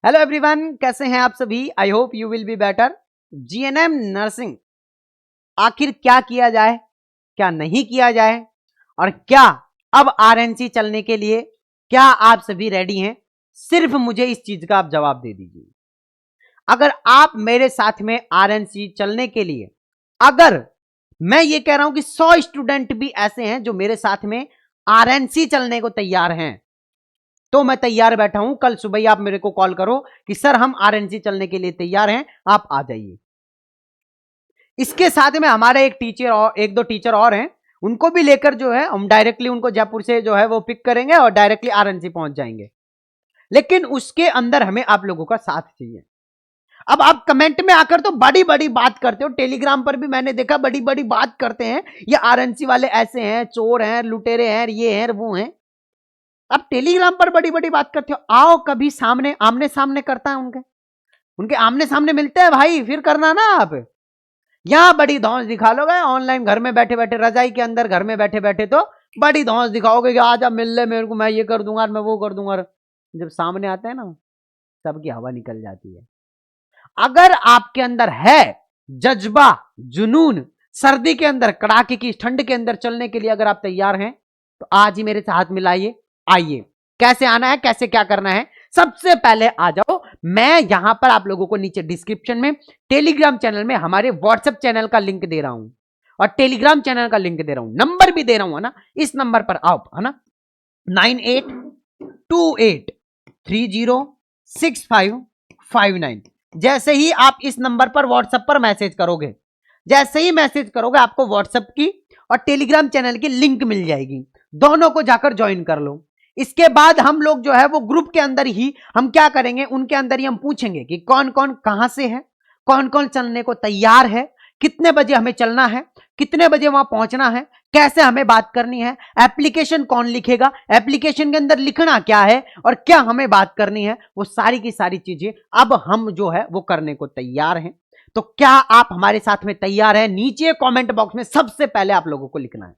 Hello everyone, कैसे हैं आप सभी। I hope you will be better. GNM nursing, आखिर क्या किया जाए, क्या नहीं किया जाए, और क्या अब आरएनसी चलने के लिए क्या आप सभी रेडी हैं? सिर्फ मुझे इस चीज का आप जवाब दे दीजिए। अगर आप मेरे साथ में आरएनसी चलने के लिए, अगर मैं ये कह रहा हूं कि 100 स्टूडेंट भी ऐसे हैं जो मेरे साथ में आरएनसी चलने को तैयार हैं, तो मैं तैयार बैठा हूं। कल सुबह ही आप मेरे को कॉल करो कि सर हम आरएनसी चलने के लिए तैयार हैं, आप आ जाइए। इसके साथ में हमारे एक दो टीचर और हैं, उनको भी लेकर जो है हम डायरेक्टली उनको जयपुर से जो है वो पिक करेंगे और डायरेक्टली आरएनसी पहुंच जाएंगे। लेकिन उसके अंदर हमें आप लोगों का साथ चाहिए। अब आप कमेंट में आकर तो बड़ी बड़ी बात करते हो, टेलीग्राम पर भी मैंने देखा बड़ी बड़ी बात करते हैं, ये आरएनसी वाले ऐसे हैं, चोर हैं, लुटेरे हैं, ये हैं वो हैं। अब टेलीग्राम पर बड़ी बड़ी बात करते हो, आओ कभी सामने आमने सामने करता है उनके उनके आमने सामने मिलते हैं भाई, फिर करना ना। आप यहां बड़ी धौंस दिखा लोगे ऑनलाइन, घर में बैठे बैठे रजाई के अंदर घर में बैठे बैठे तो बड़ी धौंस दिखाओगे कि आज आप मिल ले मेरे को, मैं ये कर दूंगा, मैं वो कर दूंगा। जब सामने आते हैं ना, सबकी हवा निकल जाती है। अगर आपके अंदर है जज्बा, जुनून, सर्दी के अंदर, कड़ाके की ठंड के अंदर चलने के लिए अगर आप तैयार हैं, तो आज ही मेरे से हाथ मिलाइए। आइए, कैसे आना है, कैसे क्या करना है, सबसे पहले आ जाओ। मैं यहां पर आप लोगों को नीचे डिस्क्रिप्शन में टेलीग्राम चैनल में हमारे व्हाट्सएप चैनल का लिंक दे रहा हूं और टेलीग्राम चैनल का लिंक दे रहा हूं, नंबर भी दे रहा हूं, है ना। इस नंबर पर आओ, है ना, 9828306559। जैसे ही आप इस नंबर पर व्हाट्सएप पर मैसेज करोगे, जैसे ही मैसेज करोगे आपको व्हाट्सएप की और टेलीग्राम चैनल की लिंक मिल जाएगी, दोनों को जाकर ज्वाइन कर लो। इसके बाद हम लोग जो है वो ग्रुप के अंदर ही हम क्या करेंगे, उनके अंदर ही हम पूछेंगे कि कौन कौन कहां से है, कौन कौन चलने को तैयार है, कितने बजे हमें चलना है, कितने बजे वहां पहुंचना है, कैसे हमें बात करनी है, एप्लीकेशन कौन लिखेगा, एप्लीकेशन के अंदर लिखना क्या है और क्या हमें बात करनी है, वो सारी की सारी चीजें अब हम जो है वो करने को तैयार हैं। तो क्या आप हमारे साथ में तैयार हैं? नीचे कमेंट बॉक्स में सबसे पहले आप लोगों को लिखना है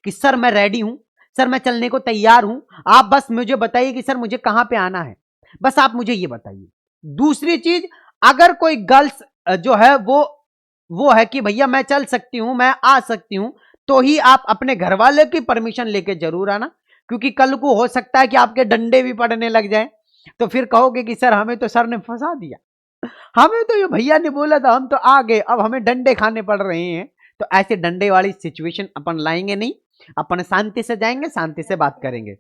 कि सर मैं रेडी हूं, सर मैं चलने को तैयार हूं। आप बस मुझे बताइए कि सर मुझे कहां पे आना है, बस आप मुझे ये बताइए। दूसरी चीज, अगर कोई गर्ल्स जो है वो है कि भैया मैं चल सकती हूं, मैं आ सकती हूं, तो ही आप अपने घर वाले की परमिशन लेके जरूर आना, क्योंकि कल को हो सकता है कि आपके डंडे भी पड़ने लग जाएं, तो फिर कहोगे कि सर हमें तो सर ने फंसा दिया, हमें तो ये भैया ने बोला था, हम तो आ गए, अब हमें डंडे खाने पड़ रहे हैं। तो ऐसे डंडे वाली सिचुएशन अपन लाएंगे नहीं, अपन शांति से जाएंगे, शांति से बात करेंगे।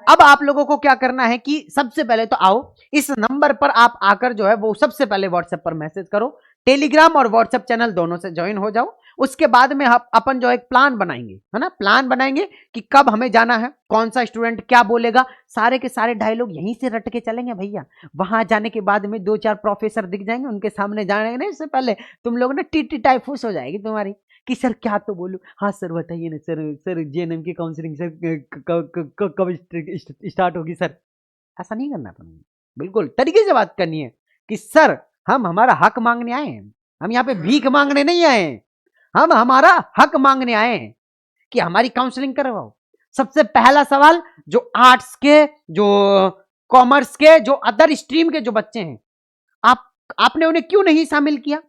अब आप लोगों को क्या करना है कि सबसे पहले तो आओ, इस नंबर पर आप आकर जो है वो सबसे पहले व्हाट्सएप पर मैसेज करो, टेलीग्राम और व्हाट्सएप चैनल दोनों से ज्वाइन हो जाओ। उसके बाद में अपन जो एक प्लान बनाएंगे, है ना, प्लान बनाएंगे कि कब हमें जाना है, कौन सा स्टूडेंट क्या बोलेगा, सारे के सारे डायलॉग यहीं से रट के चलेंगे भैया। वहां जाने के बाद में 2-4 प्रोफेसर दिख जाएंगे, उनके सामने जाने नहीं इससे पहले तुम लोग ना टीटी टाइफूस हो जाएगी तुम्हारी कि सर क्या तो बोलूं, हाँ सर बताइए ना सर, सर जेएनएम की काउंसलिंग सर कब स्टार्ट होगी सर। ऐसा नहीं करना अपन, बिल्कुल तरीके से बात करनी है कि सर हम हमारा हक मांगने आए हैं, हम यहाँ पे भीख मांगने नहीं आए हैं, हम हमारा हक मांगने आए हैं कि हमारी काउंसलिंग करवाओ। सबसे पहला सवाल, जो आर्ट्स के, जो कॉमर्स के, जो अदर स्ट्रीम के जो बच्चे हैं, आपने उन्हें क्यों नहीं शामिल किया?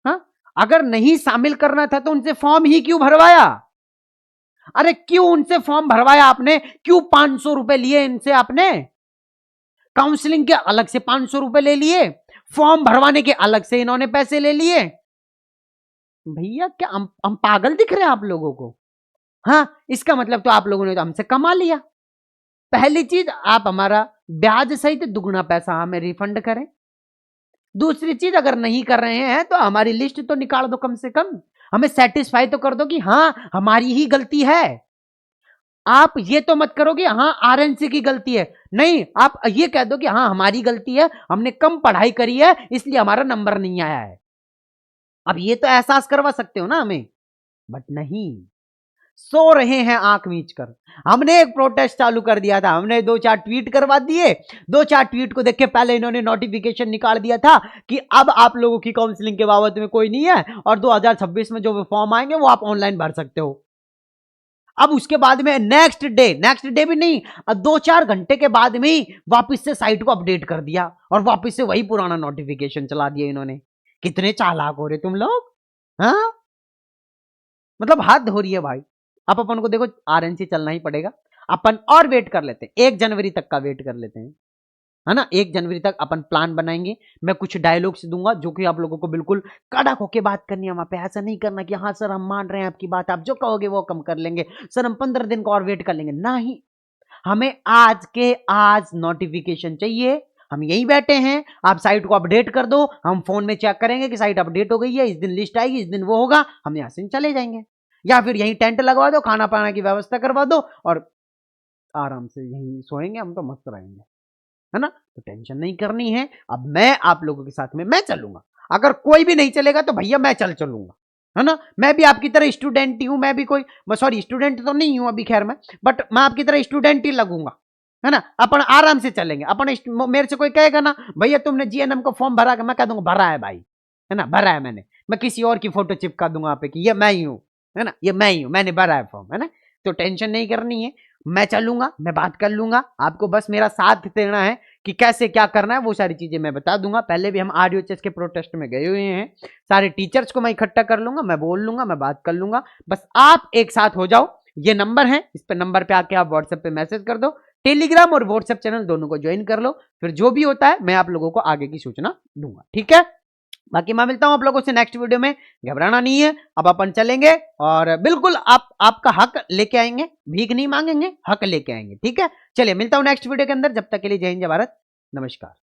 हाँ, अगर नहीं शामिल करना था तो उनसे फॉर्म ही क्यों भरवाया? अरे क्यों उनसे फॉर्म भरवाया आपने? क्यों 500 रुपए लिए इनसे आपने? काउंसलिंग के अलग से 500 रुपए ले लिए, फॉर्म भरवाने के अलग से इन्होंने पैसे ले लिए। भैया क्या हम पागल दिख रहे हैं आप लोगों को? हाँ, इसका मतलब तो आप लोगों ने तो हमसे कमा लिया। पहली चीज, आप हमारा ब्याज सहित दुगुना पैसा हमें रिफंड करें। दूसरी चीज, अगर नहीं कर रहे हैं तो हमारी लिस्ट तो निकाल दो, कम से कम हमें सेटिस्फाई तो कर दो कि हाँ हमारी ही गलती है। आप ये तो मत करो कि हाँ आरएनसी की गलती है, नहीं, आप ये कह दो कि हाँ हमारी गलती है, हमने कम पढ़ाई करी है इसलिए हमारा नंबर नहीं आया है। अब ये तो एहसास करवा सकते हो ना हमें, बट नहीं, सो रहे हैं आंख मीच कर। हमने एक प्रोटेस्ट चालू कर दिया था, हमने 2-4 ट्वीट करवा दिए, 2-4 ट्वीट को देख के पहले इन्होंने नोटिफिकेशन निकाल दिया था कि अब आप लोगों की काउंसलिंग के बाबत में कोई नहीं है और 2026 में जो फॉर्म आएंगे वो आप ऑनलाइन भर सकते हो। अब उसके बाद में नेक्स्ट डे भी नहीं, 2-4 घंटे के बाद में ही वापस से साइट को अपडेट कर दिया और वापस से वही पुराना नोटिफिकेशन चला दिया इन्होंने। कितने चालाक हो रहे तुम लोग, हाँ? मतलब हद हो रही है भाई। अब अपन को देखो आरएनसी चलना ही पड़ेगा, अपन और वेट कर लेते हैं, 1 जनवरी तक का वेट कर लेते हैं, है ना। 1 जनवरी तक अपन प्लान बनाएंगे, मैं कुछ डायलॉग्स दूंगा जो कि आप लोगों को बिल्कुल कड़क होके बात करनी है वहां पे। ऐसा नहीं करना कि हाँ सर हम मान रहे हैं आपकी बात, आप जो कहोगे वो कम कर लेंगे, सर हम 15 दिन का और वेट कर लेंगे, नहीं। हमें आज के आज नोटिफिकेशन चाहिए। हम यही बैठे हैं, आप साइट को अपडेट कर दो, हम फोन में चेक करेंगे कि साइट अपडेट हो गई है, इस दिन लिस्ट आएगी, इस दिन वो होगा, हम यहां से चले जाएंगे। या फिर यहीं टेंट लगवा दो, खाना पाना की व्यवस्था करवा दो और आराम से यहीं सोएंगे, हम तो मस्त रहेंगे, है ना। तो टेंशन नहीं करनी है। अब मैं आप लोगों के साथ में मैं चलूंगा, अगर कोई भी नहीं चलेगा तो भैया मैं चलूंगा, है ना। मैं भी आपकी तरह स्टूडेंट ही हूं, मैं भी कोई सॉरी स्टूडेंट तो नहीं हूं अभी खैर मैं, बट मैं आपकी तरह स्टूडेंट ही लगूंगा, है ना। अपन आराम से चलेंगे। अपन मेरे से कोई कहेगा ना भैया तुमने जीएनएम का फॉर्म भरा, मैं कह दूंगा भरा है भाई, है ना, भरा है मैंने। मैं किसी और की फोटो चिपका दूंगा आप पे कि ये मैं ही हूं, है ना, ये मैं ही हूं, मैंने भरा है फॉर्म, है ना। तो टेंशन नहीं करनी है, मैं चलूंगा, मैं बात कर लूंगा, आपको बस मेरा साथ देना है कि कैसे क्या करना है, वो सारी चीजें मैं बता दूंगा। पहले भी हम आरडीओएचएस के प्रोटेस्ट में गए हुए हैं, सारे टीचर्स को मैं इकट्ठा कर लूंगा, मैं बोल लूंगा, मैं बात कर लूंगा। बस आप एक साथ हो जाओ, ये नंबर है, इस पे नंबर पे आके आप व्हाट्सएप पे मैसेज कर दो, टेलीग्राम और व्हाट्सएप चैनल दोनों को ज्वाइन कर लो, फिर जो भी होता है मैं आप लोगों को आगे की सूचना दूंगा, ठीक है। बाकी मैं मिलता हूं आप लोगों से नेक्स्ट वीडियो में, घबराना नहीं है। अब अपन चलेंगे और बिल्कुल आपका हक लेके आएंगे, भीख नहीं मांगेंगे, हक लेके आएंगे, ठीक है। चलिए मिलता हूं नेक्स्ट वीडियो के अंदर, जब तक के लिए जय हिंद जय भारत, नमस्कार।